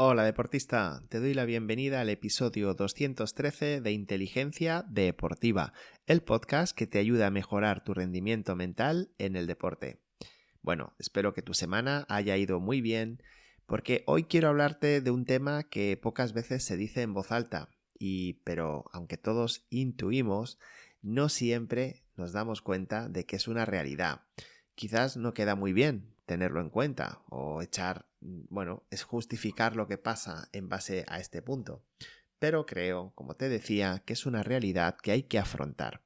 Hola deportista, te doy la bienvenida al episodio 213 de Inteligencia Deportiva, el podcast que te ayuda a mejorar tu rendimiento mental en el deporte. Bueno, espero que tu semana haya ido muy bien, porque hoy quiero hablarte de un tema que pocas veces se dice en voz alta, pero aunque todos intuimos, no siempre nos damos cuenta de que es una realidad. Quizás no queda muy bien tenerlo en cuenta o es justificar lo que pasa en base a este punto. Pero creo, como te decía, que es una realidad que hay que afrontar.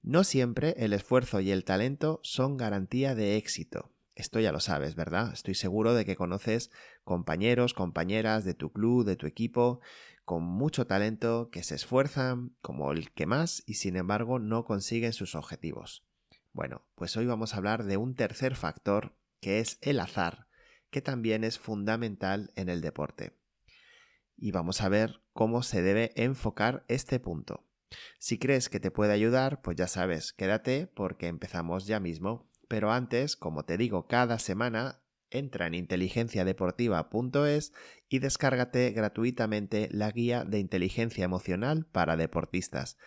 No siempre el esfuerzo y el talento son garantía de éxito. Esto ya lo sabes, ¿verdad? Estoy seguro de que conoces compañeros, compañeras de tu club, de tu equipo, con mucho talento, que se esfuerzan como el que más y sin embargo no consiguen sus objetivos. Bueno, pues hoy vamos a hablar de un tercer factor, que es el azar, que también es fundamental en el deporte. Y vamos a ver cómo se debe enfocar este punto. Si crees que te puede ayudar, pues ya sabes, quédate porque empezamos ya mismo. Pero antes, como te digo cada semana, entra en inteligenciadeportiva.es y descárgate gratuitamente la guía de inteligencia emocional para deportistas.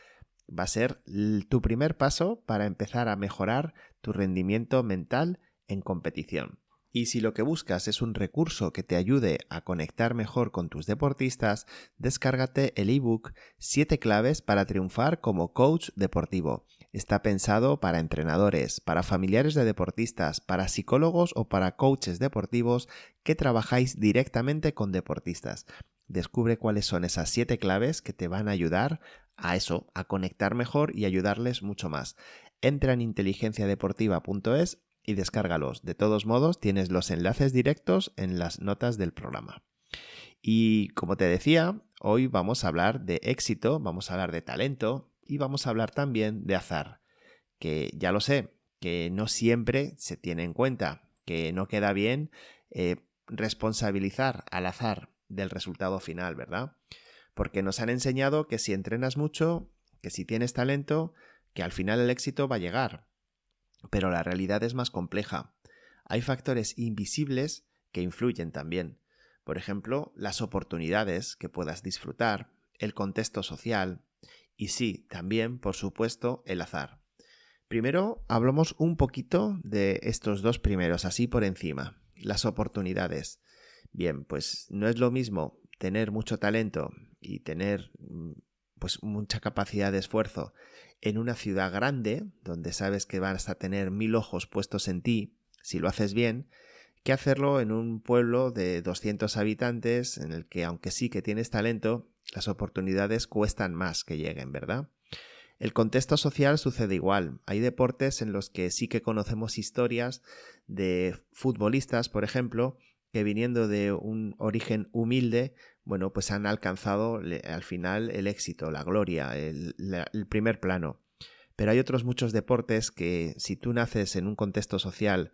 Va a ser tu primer paso para empezar a mejorar tu rendimiento mental en competición. Y si lo que buscas es un recurso que te ayude a conectar mejor con tus deportistas, descárgate el ebook 7 claves para triunfar como coach deportivo. Está pensado para entrenadores, para familiares de deportistas, para psicólogos o para coaches deportivos que trabajáis directamente con deportistas. Descubre cuáles son esas 7 claves que te van a ayudar a conectar mejor y ayudarles mucho más. Entra en inteligenciadeportiva.es y descárgalos. De todos modos, tienes los enlaces directos en las notas del programa. Y como te decía, hoy vamos a hablar de éxito, vamos a hablar de talento y vamos a hablar también de azar, que ya lo sé, que no siempre se tiene en cuenta, que no queda bien responsabilizar al azar del resultado final, ¿verdad? Porque nos han enseñado que si entrenas mucho, que si tienes talento, que al final el éxito va a llegar. Pero la realidad es más compleja. Hay factores invisibles que influyen también. Por ejemplo, las oportunidades que puedas disfrutar, el contexto social y sí, también, por supuesto, el azar. Primero, hablamos un poquito de estos dos primeros, así por encima. Las oportunidades. Bien, pues no es lo mismo tener mucho talento y tener pues mucha capacidad de esfuerzo en una ciudad grande, donde sabes que vas a tener 1000 ojos puestos en ti, si lo haces bien, que hacerlo en un pueblo de 200 habitantes, en el que aunque sí que tienes talento, las oportunidades cuestan más que lleguen, ¿verdad? El contexto social sucede igual. Hay deportes en los que sí que conocemos historias de futbolistas, por ejemplo, que viniendo de un origen humilde, bueno, pues han alcanzado al final el éxito, la gloria, el primer plano. Pero hay otros muchos deportes que si tú naces en un contexto social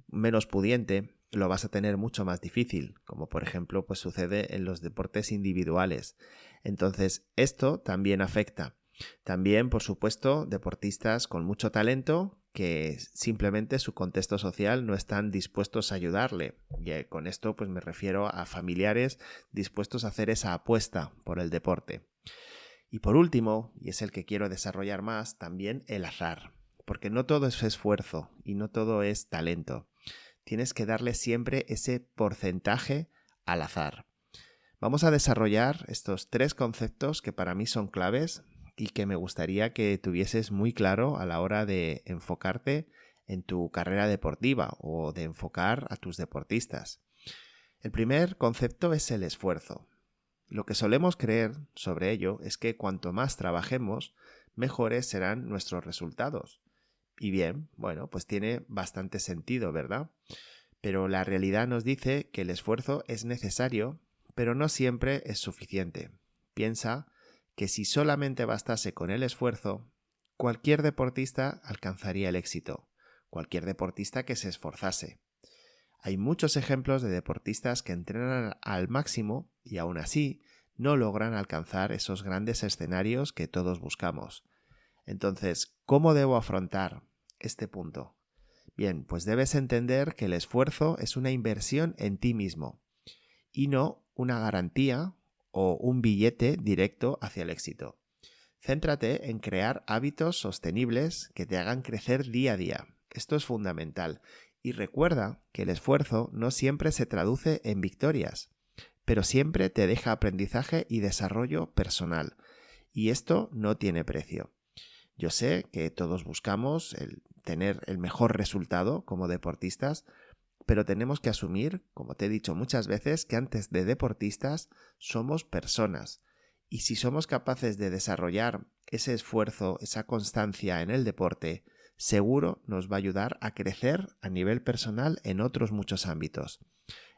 menos pudiente, lo vas a tener mucho más difícil, como por ejemplo pues sucede en los deportes individuales. Entonces, esto también afecta. También, por supuesto, deportistas con mucho talento que simplemente su contexto social no están dispuestos a ayudarle. Y con esto pues me refiero a familiares dispuestos a hacer esa apuesta por el deporte. Y por último, y es el que quiero desarrollar más, también el azar. Porque no todo es esfuerzo y no todo es talento. Tienes que darle siempre ese porcentaje al azar. Vamos a desarrollar estos 3 conceptos que para mí son claves y que me gustaría que tuvieses muy claro a la hora de enfocarte en tu carrera deportiva o de enfocar a tus deportistas. El primer concepto es el esfuerzo. Lo que solemos creer sobre ello es que cuanto más trabajemos, mejores serán nuestros resultados. Y bien, bueno, pues tiene bastante sentido, ¿verdad? Pero la realidad nos dice que el esfuerzo es necesario, pero no siempre es suficiente. Piensa que si solamente bastase con el esfuerzo, cualquier deportista alcanzaría el éxito, cualquier deportista que se esforzase. Hay muchos ejemplos de deportistas que entrenan al máximo y aún así no logran alcanzar esos grandes escenarios que todos buscamos. Entonces, ¿cómo debo afrontar este punto? Bien, pues debes entender que el esfuerzo es una inversión en ti mismo y no una garantía o un billete directo hacia el éxito. Céntrate en crear hábitos sostenibles que te hagan crecer día a día. Esto es fundamental. Y recuerda que el esfuerzo no siempre se traduce en victorias, pero siempre te deja aprendizaje y desarrollo personal. Y esto no tiene precio. Yo sé que todos buscamos tener el mejor resultado como deportistas, pero tenemos que asumir, como te he dicho muchas veces, que antes de deportistas somos personas. Y si somos capaces de desarrollar ese esfuerzo, esa constancia en el deporte, seguro nos va a ayudar a crecer a nivel personal en otros muchos ámbitos.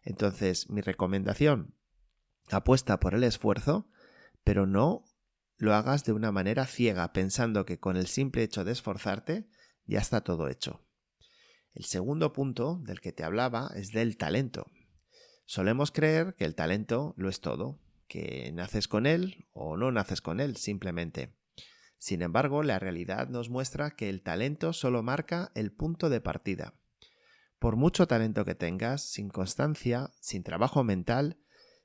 Entonces, mi recomendación, apuesta por el esfuerzo, pero no lo hagas de una manera ciega, pensando que con el simple hecho de esforzarte ya está todo hecho. El segundo punto del que te hablaba es del talento. Solemos creer que el talento lo es todo, que naces con él o no naces con él, simplemente. Sin embargo, la realidad nos muestra que el talento solo marca el punto de partida. Por mucho talento que tengas, sin constancia, sin trabajo mental,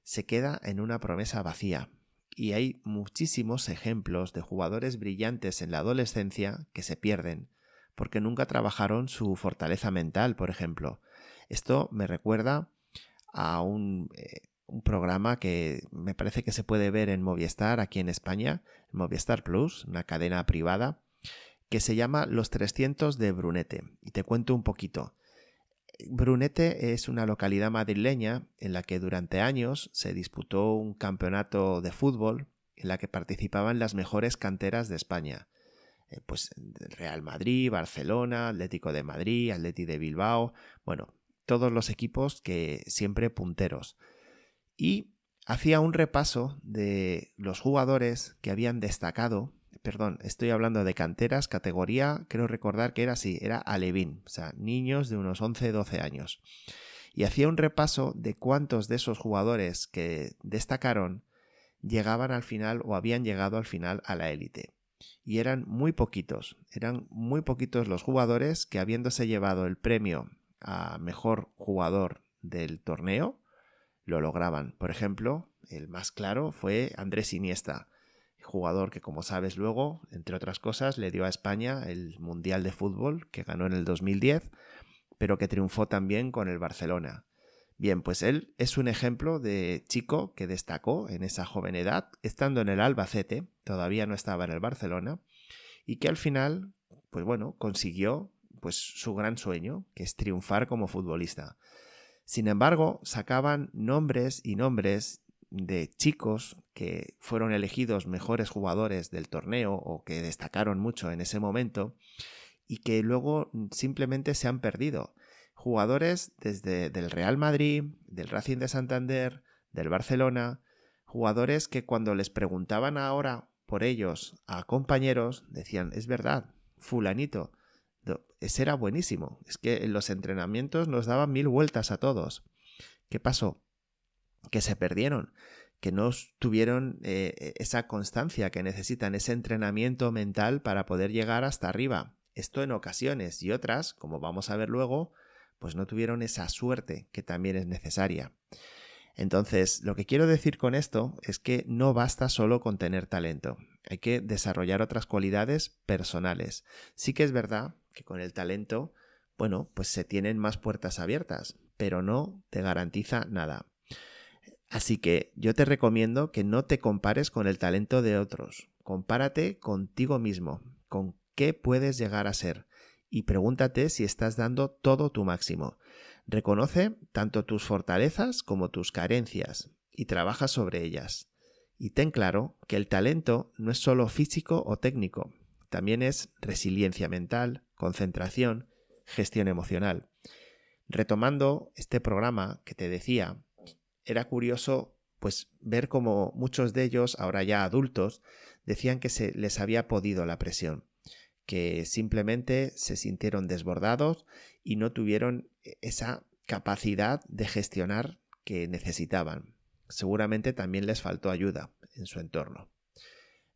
se queda en una promesa vacía. Y hay muchísimos ejemplos de jugadores brillantes en la adolescencia que se pierden, porque nunca trabajaron su fortaleza mental, por ejemplo. Esto me recuerda a un programa que me parece que se puede ver en Movistar aquí en España, Movistar Plus, una cadena privada, que se llama Los 300 de Brunete. Y te cuento un poquito. Brunete es una localidad madrileña en la que durante años se disputó un campeonato de fútbol en la que participaban las mejores canteras de España. Pues Real Madrid, Barcelona, Atlético de Madrid, Atleti de Bilbao, bueno, todos los equipos que siempre punteros. Y hacía un repaso de los jugadores que habían destacado. Perdón, estoy hablando de canteras, categoría, creo recordar que era así, era alevín, o sea, niños de unos 11-12 años. Y hacía un repaso de cuántos de esos jugadores que destacaron llegaban al final o habían llegado al final a la élite. Y eran muy poquitos los jugadores que, habiéndose llevado el premio a mejor jugador del torneo, lo lograban. Por ejemplo, el más claro fue Andrés Iniesta, jugador que, como sabes luego, entre otras cosas, le dio a España el Mundial de Fútbol que ganó en el 2010, pero que triunfó también con el Barcelona. Bien, pues él es un ejemplo de chico que destacó en esa joven edad, estando en el Albacete, todavía no estaba en el Barcelona, y que al final, pues bueno, consiguió pues su gran sueño, que es triunfar como futbolista. Sin embargo, sacaban nombres y nombres de chicos que fueron elegidos mejores jugadores del torneo o que destacaron mucho en ese momento y que luego simplemente se han perdido. Jugadores desde del Real Madrid, del Racing de Santander, del Barcelona, jugadores que cuando les preguntaban ahora por ellos a compañeros decían, es verdad, fulanito, ese era buenísimo, es que en los entrenamientos nos daban 1000 vueltas a todos. ¿Qué pasó? Que se perdieron, que no tuvieron esa constancia que necesitan, ese entrenamiento mental para poder llegar hasta arriba. Esto en ocasiones, y otras, como vamos a ver luego, pues no tuvieron esa suerte que también es necesaria. Entonces, lo que quiero decir con esto es que no basta solo con tener talento, hay que desarrollar otras cualidades personales. Sí que es verdad que con el talento, bueno, pues se tienen más puertas abiertas, pero no te garantiza nada. Así que yo te recomiendo que no te compares con el talento de otros. Compárate contigo mismo, con qué puedes llegar a ser, y pregúntate si estás dando todo tu máximo. Reconoce tanto tus fortalezas como tus carencias y trabaja sobre ellas. Y ten claro que el talento no es solo físico o técnico, también es resiliencia mental, concentración, gestión emocional. Retomando este programa que te decía, era curioso pues ver cómo muchos de ellos, ahora ya adultos, decían que se les había podido la presión, que simplemente se sintieron desbordados y no tuvieron esa capacidad de gestionar que necesitaban. Seguramente también les faltó ayuda en su entorno.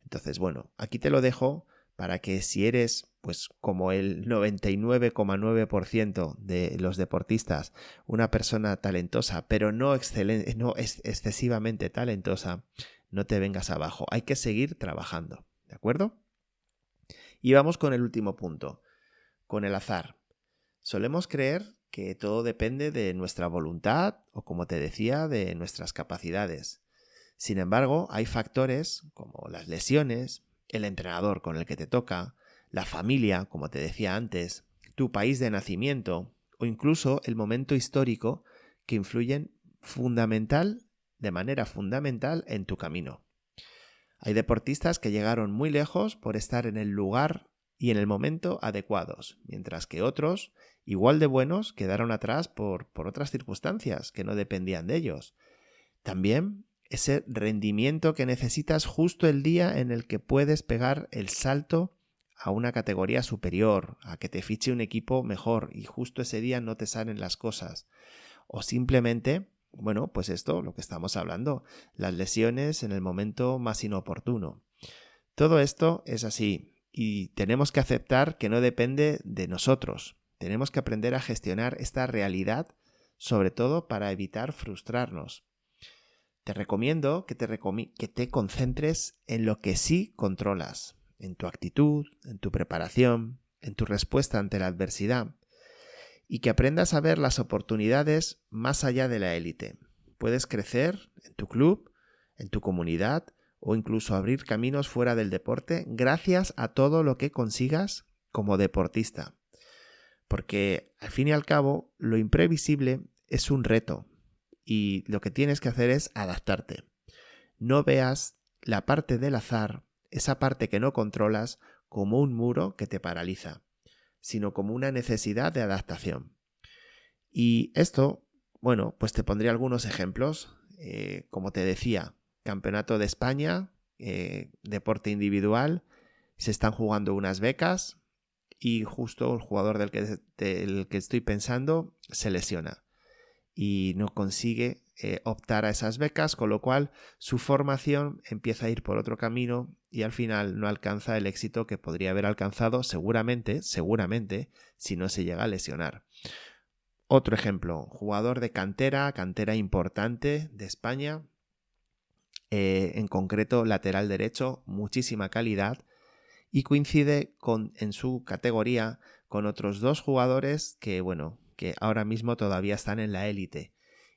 Entonces, bueno, aquí te lo dejo para que si eres, pues como el 99,9% de los deportistas, una persona talentosa, pero no excesivamente talentosa, no te vengas abajo. Hay que seguir trabajando, ¿de acuerdo? Y vamos con el último punto, con el azar. Solemos creer que todo depende de nuestra voluntad o, como te decía, de nuestras capacidades. Sin embargo, hay factores como las lesiones, el entrenador con el que te toca, la familia, como te decía antes, tu país de nacimiento o incluso el momento histórico que influyen de manera fundamental en tu camino. Hay deportistas que llegaron muy lejos por estar en el lugar y en el momento adecuados, mientras que otros, igual de buenos, quedaron atrás por otras circunstancias que no dependían de ellos. También ese rendimiento que necesitas justo el día en el que puedes pegar el salto a una categoría superior, a que te fiche un equipo mejor y justo ese día no te salen las cosas. O simplemente, bueno, pues esto, lo que estamos hablando, las lesiones en el momento más inoportuno. Todo esto es así y tenemos que aceptar que no depende de nosotros. Tenemos que aprender a gestionar esta realidad, sobre todo para evitar frustrarnos. Te recomiendo que te concentres en lo que sí controlas, en tu actitud, en tu preparación, en tu respuesta ante la adversidad, y que aprendas a ver las oportunidades más allá de la élite. Puedes crecer en tu club, en tu comunidad o incluso abrir caminos fuera del deporte gracias a todo lo que consigas como deportista. Porque al fin y al cabo, lo imprevisible es un reto y lo que tienes que hacer es adaptarte. No veas la parte del azar, esa parte que no controlas, como un muro que te paraliza, sino como una necesidad de adaptación. Y esto, bueno, pues te pondré algunos ejemplos. Como te decía, Campeonato de España, deporte individual, se están jugando unas becas y justo el jugador del que estoy pensando se lesiona y no consigue optar a esas becas, con lo cual su formación empieza a ir por otro camino y al final no alcanza el éxito que podría haber alcanzado seguramente, si no se llega a lesionar. Otro ejemplo, jugador de cantera importante de España, en concreto lateral derecho, muchísima calidad, y coincide en su categoría con otros dos jugadores que ahora mismo todavía están en la élite.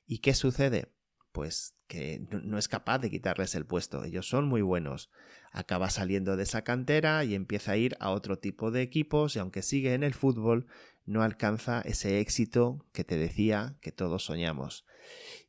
¿Y qué sucede? Pues que no es capaz de quitarles el puesto. Ellos son muy buenos. Acaba saliendo de esa cantera y empieza a ir a otro tipo de equipos y aunque sigue en el fútbol, no alcanza ese éxito que te decía que todos soñamos.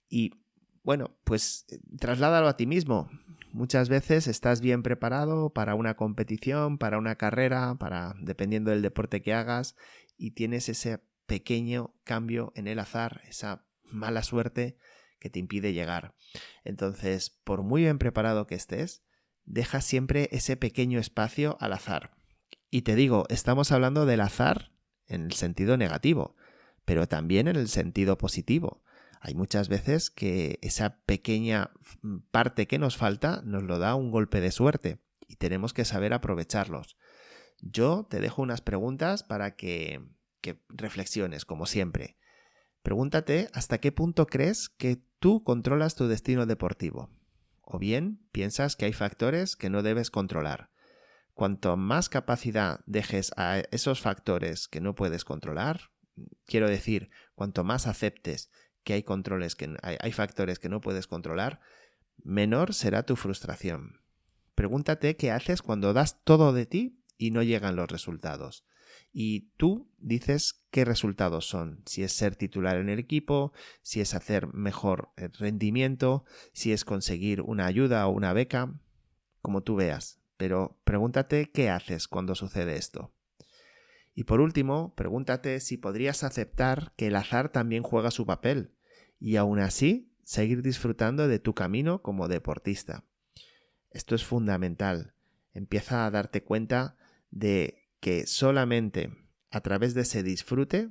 Y bueno, pues trasládalo a ti mismo. Muchas veces estás bien preparado para una competición, para una carrera, dependiendo del deporte que hagas, y tienes ese pequeño cambio en el azar, esa mala suerte que te impide llegar. Entonces, por muy bien preparado que estés, deja siempre ese pequeño espacio al azar. Y te digo, estamos hablando del azar en el sentido negativo, pero también en el sentido positivo. Hay muchas veces que esa pequeña parte que nos falta nos lo da un golpe de suerte y tenemos que saber aprovecharlos. Yo te dejo unas preguntas para que reflexiones, como siempre. Pregúntate hasta qué punto crees que tú controlas tu destino deportivo. O bien piensas que hay factores que no debes controlar. Cuanto más capacidad dejes a esos factores que no puedes controlar, quiero decir, cuanto más aceptes que hay factores que no puedes controlar, menor será tu frustración. Pregúntate qué haces cuando das todo de ti y no llegan los resultados. Y tú dices qué resultados son, si es ser titular en el equipo, si es hacer mejor rendimiento, si es conseguir una ayuda o una beca, como tú veas. Pero pregúntate qué haces cuando sucede esto. Y por último, pregúntate si podrías aceptar que el azar también juega su papel y aún así seguir disfrutando de tu camino como deportista. Esto es fundamental. Empieza a darte cuenta de que solamente a través de ese disfrute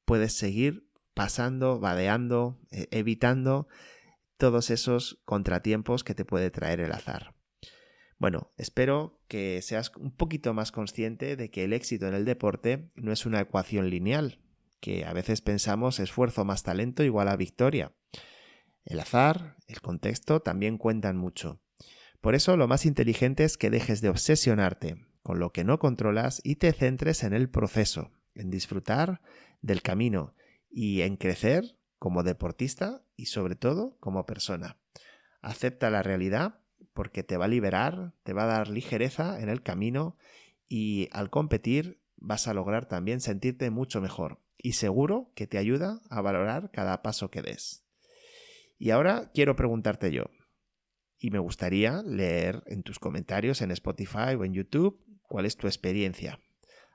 puedes seguir pasando, vadeando, evitando todos esos contratiempos que te puede traer el azar. Bueno, espero que seas un poquito más consciente de que el éxito en el deporte no es una ecuación lineal, que a veces pensamos esfuerzo más talento igual a victoria. El azar, el contexto también cuentan mucho. Por eso lo más inteligente es que dejes de obsesionarte con lo que no controlas y te centres en el proceso, en disfrutar del camino y en crecer como deportista y sobre todo como persona. Acepta la realidad porque te va a liberar, te va a dar ligereza en el camino y al competir vas a lograr también sentirte mucho mejor y seguro que te ayuda a valorar cada paso que des. Y ahora quiero preguntarte yo, y me gustaría leer en tus comentarios en Spotify o en YouTube cuál es tu experiencia.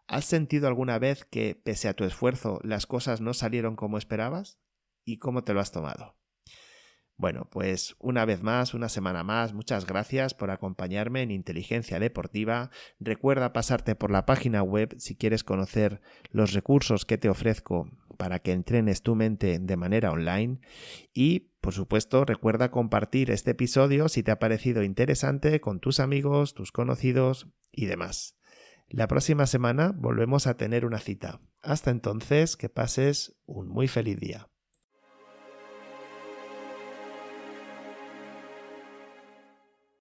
¿Has sentido alguna vez que, pese a tu esfuerzo, las cosas no salieron como esperabas? ¿Y cómo te lo has tomado? Bueno, pues una vez más, una semana más, muchas gracias por acompañarme en Inteligencia Deportiva. Recuerda pasarte por la página web si quieres conocer los recursos que te ofrezco para que entrenes tu mente de manera online y, por supuesto, recuerda compartir este episodio si te ha parecido interesante con tus amigos, tus conocidos y demás. La próxima semana volvemos a tener una cita. Hasta entonces, que pases un muy feliz día.